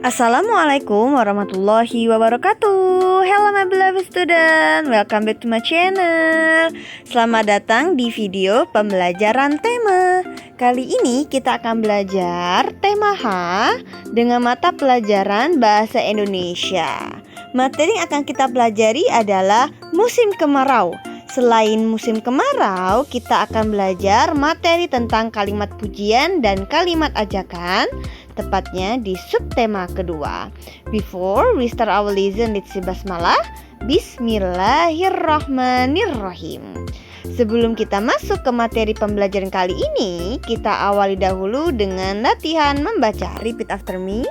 Assalamualaikum warahmatullahi wabarakatuh. Hello my beloved student, welcome back to my channel. Selamat datang di video pembelajaran tema. Kali ini kita akan belajar tema H dengan mata pelajaran Bahasa Indonesia. Materi yang akan kita pelajari adalah musim kemarau. Selain musim kemarau, kita akan belajar materi tentang kalimat pujian dan kalimat ajakan, tepatnya di subtema kedua. Before we start our lesson, let's say basmalah. Bismillahirrahmanirrahim. Sebelum kita masuk ke materi pembelajaran kali ini, kita awali dahulu dengan latihan membaca. Repeat after me.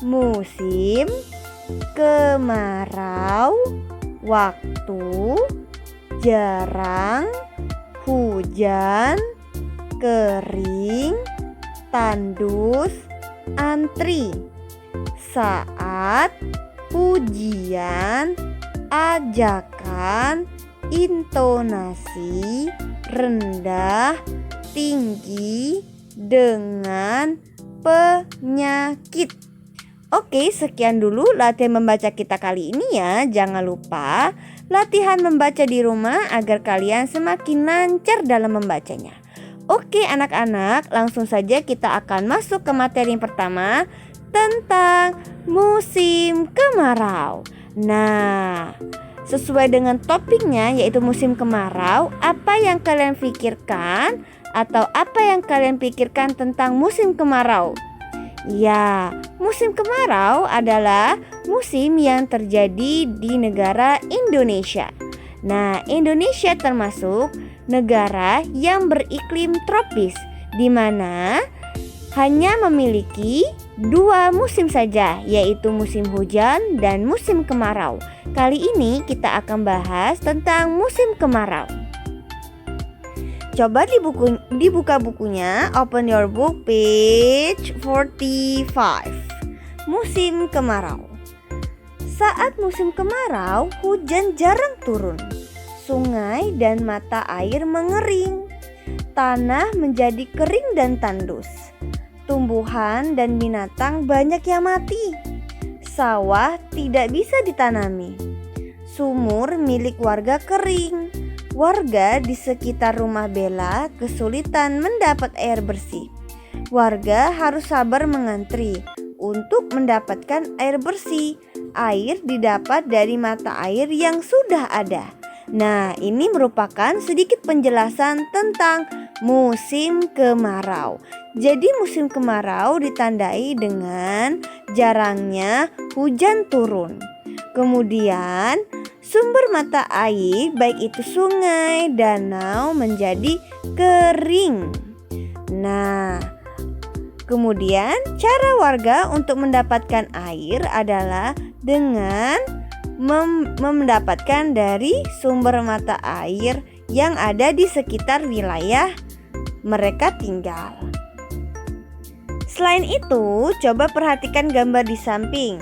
Musim kemarau, waktu jarang hujan, kering, tandus, antri. Saat pujian, ajakan, intonasi, rendah, tinggi, dengan penyakit. Oke, sekian dulu latihan membaca kita kali ini ya. Jangan lupa latihan membaca di rumah agar kalian semakin lancar dalam membacanya. Oke anak-anak, langsung saja kita akan masuk ke materi yang pertama tentang musim kemarau. Nah, sesuai dengan topiknya yaitu musim kemarau, apa yang kalian pikirkan atau apa yang kalian pikirkan tentang musim kemarau? Ya, musim kemarau adalah musim yang terjadi di negara Indonesia. Nah, Indonesia termasuk negara yang beriklim tropis, di mana hanya memiliki 2 musim saja, yaitu musim hujan dan musim kemarau. Kali ini kita akan bahas tentang musim kemarau. Coba dibuka bukunya, open your book page 45. Musim kemarau. Saat musim kemarau, hujan jarang turun. Sungai dan mata air mengering. Tanah menjadi kering dan tandus. Tumbuhan dan binatang banyak yang mati. Sawah tidak bisa ditanami. Sumur milik warga kering. Warga di sekitar rumah Bella kesulitan mendapat air bersih. Warga harus sabar mengantri untuk mendapatkan air bersih. Air didapat dari mata air yang sudah ada. Nah, ini merupakan sedikit penjelasan tentang musim kemarau. Jadi musim kemarau ditandai dengan jarangnya hujan turun. Kemudian sumber mata air baik itu sungai, danau menjadi kering. Nah, kemudian cara warga untuk mendapatkan air adalah dengan mendapatkan dari sumber mata air yang ada di sekitar wilayah mereka tinggal. Selain itu, coba perhatikan gambar di samping.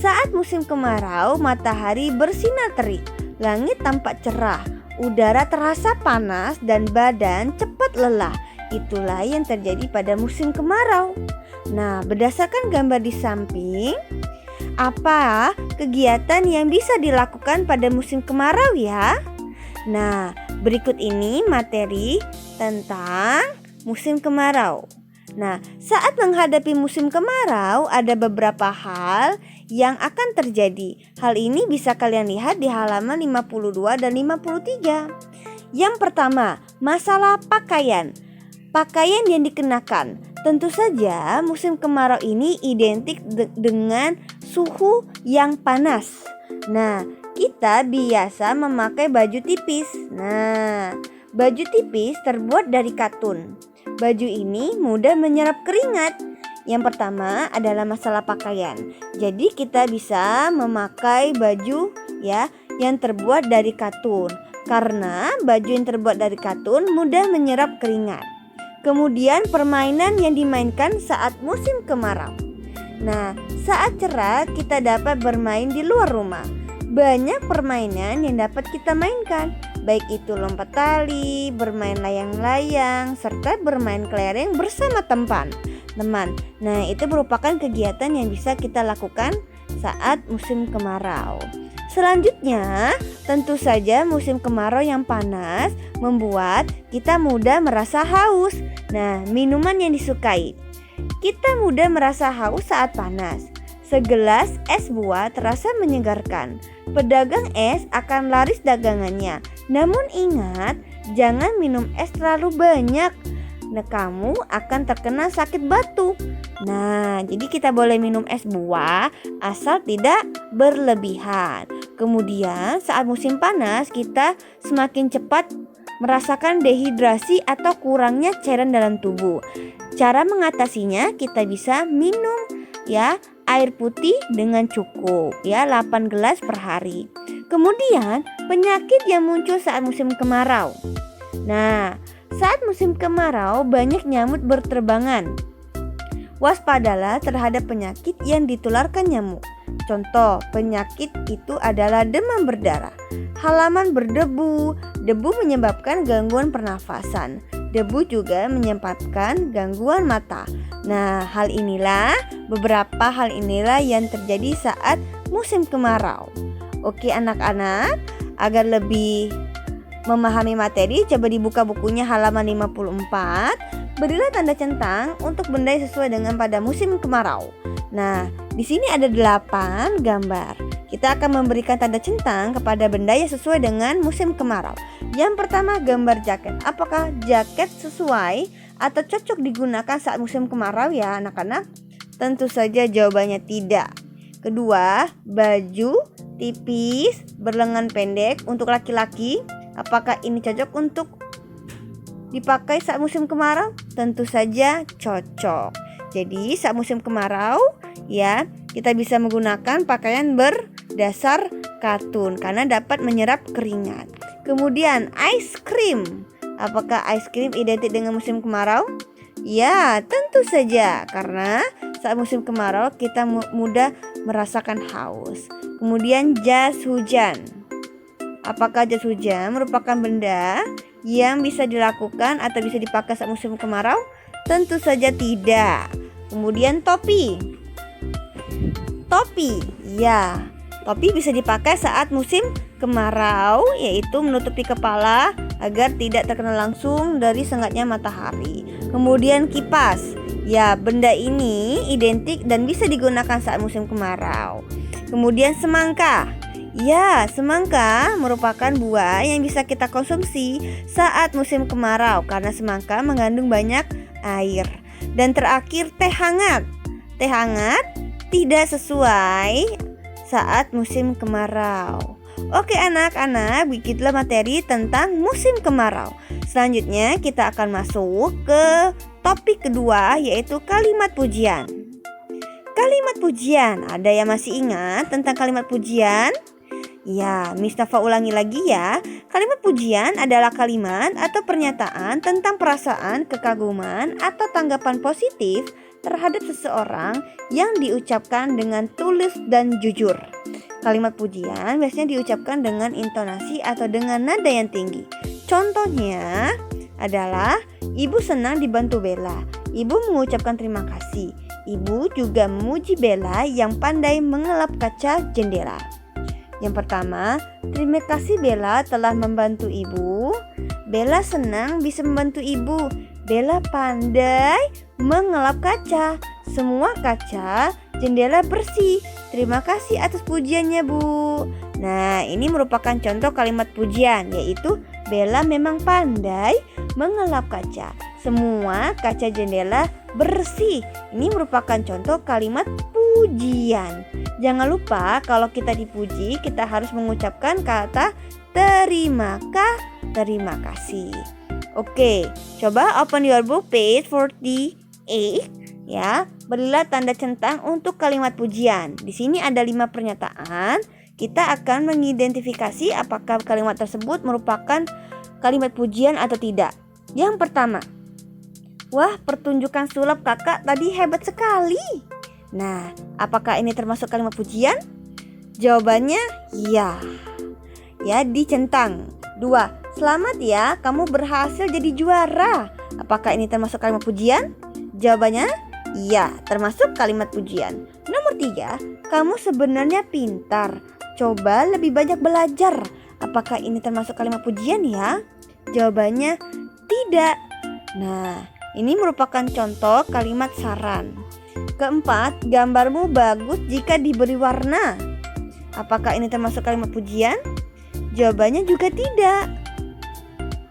Saat musim kemarau, matahari bersinar terik, langit tampak cerah, udara terasa panas dan badan cepat lelah. Itulah yang terjadi pada musim kemarau. Nah, berdasarkan gambar di samping, apa kegiatan yang bisa dilakukan pada musim kemarau ya? Nah, berikut ini materi tentang musim kemarau. Nah, saat menghadapi musim kemarau ada beberapa hal yang akan terjadi. Hal ini bisa kalian lihat di halaman 52 dan 53. Yang pertama, masalah pakaian. Pakaian yang dikenakan. Tentu saja musim kemarau ini identik dengan suhu yang panas. Nah, kita biasa memakai baju tipis. Nah, baju tipis terbuat dari katun. Baju ini mudah menyerap keringat. Yang pertama adalah masalah pakaian. Jadi kita bisa memakai baju ya yang terbuat dari katun. Karena baju yang terbuat dari katun mudah menyerap keringat. Kemudian permainan yang dimainkan saat musim kemarau. Nah, saat cerah kita dapat bermain di luar rumah. Banyak permainan yang dapat kita mainkan. baik itu lompat tali, bermain layang-layang, serta bermain kelereng bersama teman. Nah, itu merupakan kegiatan yang bisa kita lakukan saat musim kemarau. Selanjutnya, tentu saja musim kemarau yang panas membuat kita mudah merasa haus. Nah, minuman yang disukai. Kita mudah merasa haus saat panas. Segelas es buah terasa menyegarkan. Pedagang es akan laris dagangannya. Namun ingat, jangan minum es terlalu banyak. Nah, kamu akan terkena sakit batuk. Nah, jadi kita boleh minum es buah asal tidak berlebihan. Kemudian saat musim panas kita semakin cepat merasakan dehidrasi atau kurangnya cairan dalam tubuh. Cara mengatasinya kita bisa minum air putih dengan cukup 8 gelas per hari. Kemudian penyakit yang muncul saat musim kemarau. Nah, saat musim kemarau banyak nyamuk berterbangan. Waspadalah terhadap penyakit yang ditularkan nyamuk. Contoh penyakit itu adalah demam berdarah, halaman berdebu. Debu menyebabkan gangguan pernafasan. Debu juga menyebabkan gangguan mata. Nah, beberapa hal inilah yang terjadi saat musim kemarau. Oke anak-anak, agar lebih memahami materi, coba dibuka bukunya halaman 54. Berilah tanda centang untuk benda yang sesuai dengan pada musim kemarau. Nah, di sini ada 8 gambar. Kita akan memberikan tanda centang kepada benda yang sesuai dengan musim kemarau. Yang pertama, gambar jaket. Apakah jaket sesuai atau cocok digunakan saat musim kemarau ya anak-anak? Tentu saja jawabannya tidak. Kedua, baju tipis berlengan pendek untuk laki-laki. Apakah ini cocok untuk dipakai saat musim kemarau? Tentu saja cocok. Jadi saat musim kemarau kita bisa menggunakan pakaian berdasar katun karena dapat menyerap keringat. Kemudian ice cream. Apakah ice cream identik dengan musim kemarau? Ya, tentu saja karena saat musim kemarau kita mudah merasakan haus. Kemudian jas hujan. Apakah jas hujan merupakan benda yang bisa dilakukan atau bisa dipakai saat musim kemarau? Tentu saja tidak. Kemudian topi. Topi bisa dipakai saat musim kemarau, yaitu menutupi kepala agar tidak terkena langsung dari sengatnya matahari. Kemudian kipas. Benda ini identik dan bisa digunakan saat musim kemarau. Kemudian semangka. Semangka merupakan buah yang bisa kita konsumsi saat musim kemarau karena semangka mengandung banyak air. Dan terakhir teh hangat. Teh hangat tidak sesuai saat musim kemarau. Oke anak-anak, begitulah materi tentang musim kemarau. Selanjutnya kita akan masuk ke topik kedua, yaitu kalimat pujian. Kalimat pujian, ada yang masih ingat tentang kalimat pujian? Mustafa ulangi lagi ya. Kalimat pujian adalah kalimat atau pernyataan tentang perasaan, kekaguman, atau tanggapan positif terhadap seseorang yang diucapkan dengan tulus dan jujur. Kalimat pujian biasanya diucapkan dengan intonasi atau dengan nada yang tinggi. Contohnya adalah ibu senang dibantu Bella. Ibu mengucapkan terima kasih. Ibu juga memuji Bella yang pandai mengelap kaca jendela. Yang pertama, terima kasih Bella telah membantu ibu. Bella senang bisa membantu ibu. Bella pandai mengelap kaca. Semua kaca jendela bersih. Terima kasih atas pujiannya, Bu. Nah, ini merupakan contoh kalimat pujian, yaitu Bella memang pandai mengelap kaca. Semua kaca jendela bersih. Ini merupakan contoh kalimat pujian. Jangan lupa kalau kita dipuji, kita harus mengucapkan kata terima kasih. Oke, coba open your book page 48 ya. Berilah tanda centang untuk kalimat pujian. Di sini ada 5 pernyataan. Kita akan mengidentifikasi apakah kalimat tersebut merupakan kalimat pujian atau tidak. Yang pertama, wah, pertunjukan sulap kakak tadi hebat sekali. Nah, apakah ini termasuk kalimat pujian? Jawabannya iya. Ya, dicentang. 2. Selamat ya, kamu berhasil jadi juara. Apakah ini termasuk kalimat pujian? Jawabannya iya, termasuk kalimat pujian. Nomor 3. Kamu sebenarnya pintar. Coba lebih banyak belajar. Apakah ini termasuk kalimat pujian ya? Jawabannya tidak. Nah, ini merupakan contoh kalimat saran. Keempat, gambarmu bagus jika diberi warna. Apakah ini termasuk kalimat pujian? Jawabannya juga tidak.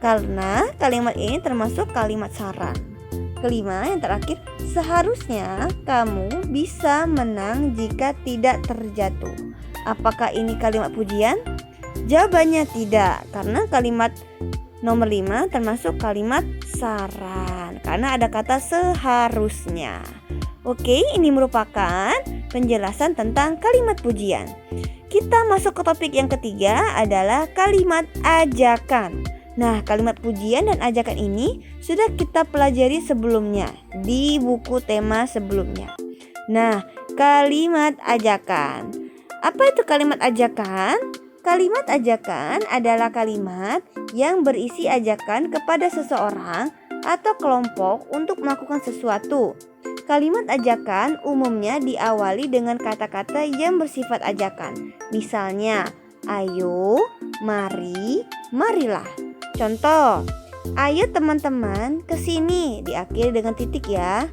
Karena kalimat ini termasuk kalimat saran. Kelima, yang terakhir, seharusnya kamu bisa menang jika tidak terjatuh. Apakah ini kalimat pujian? Jawabannya tidak, karena kalimat nomor 5 termasuk kalimat saran, karena ada kata seharusnya. Oke, ini merupakan penjelasan tentang kalimat pujian. Kita masuk ke topik yang ketiga adalah kalimat ajakan. Nah, kalimat pujian dan ajakan ini sudah kita pelajari sebelumnya di buku tema sebelumnya. Nah, kalimat ajakan. Apa itu kalimat ajakan? Kalimat ajakan adalah kalimat yang berisi ajakan kepada seseorang atau kelompok untuk melakukan sesuatu. Kalimat ajakan umumnya diawali dengan kata-kata yang bersifat ajakan. Misalnya, ayo, mari, marilah. Contoh, ayo teman-teman kesini, diakhiri dengan titik ya.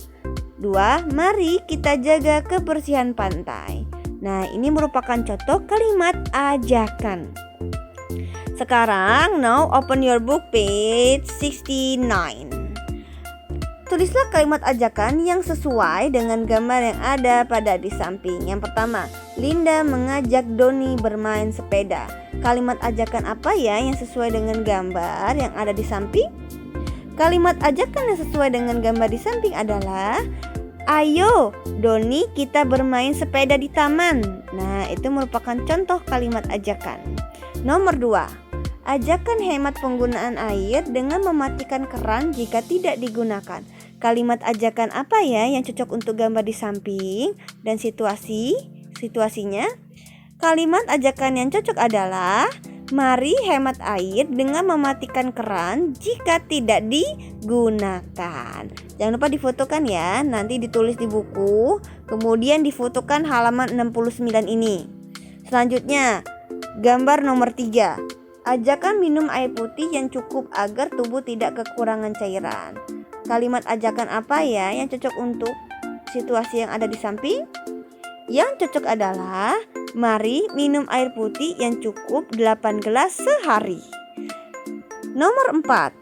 2. Mari kita jaga kebersihan pantai. Nah, ini merupakan contoh kalimat ajakan. Sekarang, now open your book page 69. Tulislah kalimat ajakan yang sesuai dengan gambar yang ada pada di samping. Yang pertama, Linda mengajak Doni bermain sepeda. Kalimat ajakan apa ya yang sesuai dengan gambar yang ada di samping? Kalimat ajakan yang sesuai dengan gambar di samping adalah ayo, Doni, kita bermain sepeda di taman. Nah, itu merupakan contoh kalimat ajakan. Nomor 2, ajakan hemat penggunaan air dengan mematikan keran jika tidak digunakan. Kalimat ajakan apa ya yang cocok untuk gambar di samping dan situasinya? Kalimat ajakan yang cocok adalah mari hemat air dengan mematikan keran jika tidak digunakan. Jangan lupa difotokan ya, nanti ditulis di buku, kemudian difotokan halaman 69 ini. Selanjutnya, gambar nomor 3. Ajakan minum air putih yang cukup agar tubuh tidak kekurangan cairan. Kalimat ajakan apa ya yang cocok untuk situasi yang ada di samping? Yang cocok adalah mari minum air putih yang cukup 8 gelas sehari. Nomor 4.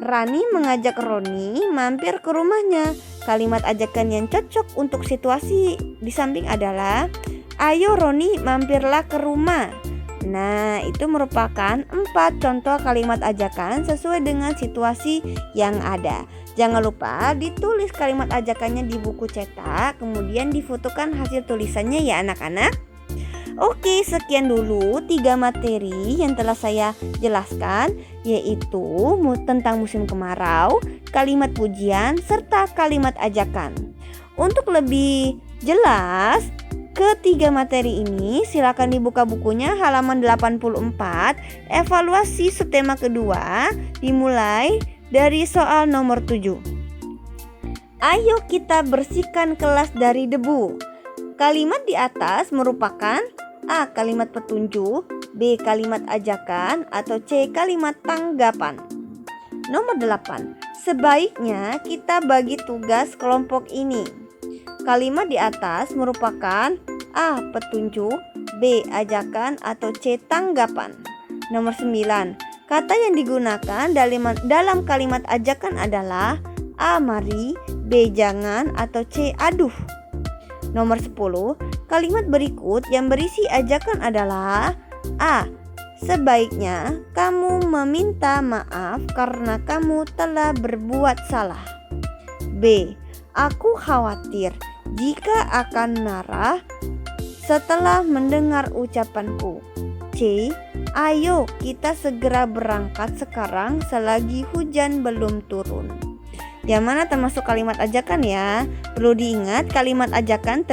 Rani mengajak Roni mampir ke rumahnya. Kalimat ajakan yang cocok untuk situasi di samping adalah ayo Roni mampirlah ke rumah. Nah, itu merupakan 4 contoh kalimat ajakan sesuai dengan situasi yang ada. Jangan lupa ditulis kalimat ajakannya di buku cetak, kemudian difotokan hasil tulisannya ya anak-anak. Oke, sekian dulu 3 materi yang telah saya jelaskan, yaitu tentang musim kemarau, kalimat pujian, serta kalimat ajakan. Untuk lebih jelas ketiga materi ini, silakan dibuka bukunya halaman 84, evaluasi subtema kedua, dimulai dari soal nomor 7. Ayo kita bersihkan kelas dari debu. Kalimat di atas merupakan A. Kalimat petunjuk, B. Kalimat ajakan, atau C. Kalimat tanggapan. Nomor 8. Sebaiknya kita bagi tugas kelompok ini. Kalimat di atas merupakan A. Petunjuk, B. Ajakan, atau C. Tanggapan. Nomor 9. Kata yang digunakan dalam kalimat ajakan adalah A. Mari, B. Jangan, atau C. Aduh. Nomor 10. Kalimat berikut yang berisi ajakan adalah A. Sebaiknya kamu meminta maaf karena kamu telah berbuat salah. B. Aku khawatir jika akan marah setelah mendengar ucapanku. C. Ayo kita segera berangkat sekarang selagi hujan belum turun. Yang mana termasuk kalimat ajakan ya? Perlu diingat kalimat ajakan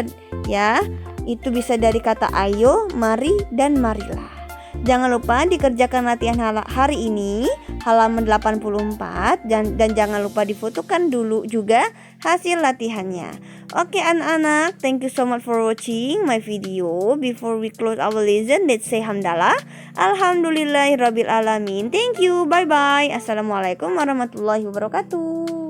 itu bisa dari kata ayo, mari, dan marilah. Jangan lupa dikerjakan latihan hari ini, halaman 84, dan jangan lupa difotokan dulu juga hasil latihannya. Oke anak-anak, thank you so much for watching my video. Before we close our lesson, let's say hamdalah. Alhamdulillahirabbil alamin. Thank you. Bye bye. Assalamualaikum warahmatullahi wabarakatuh.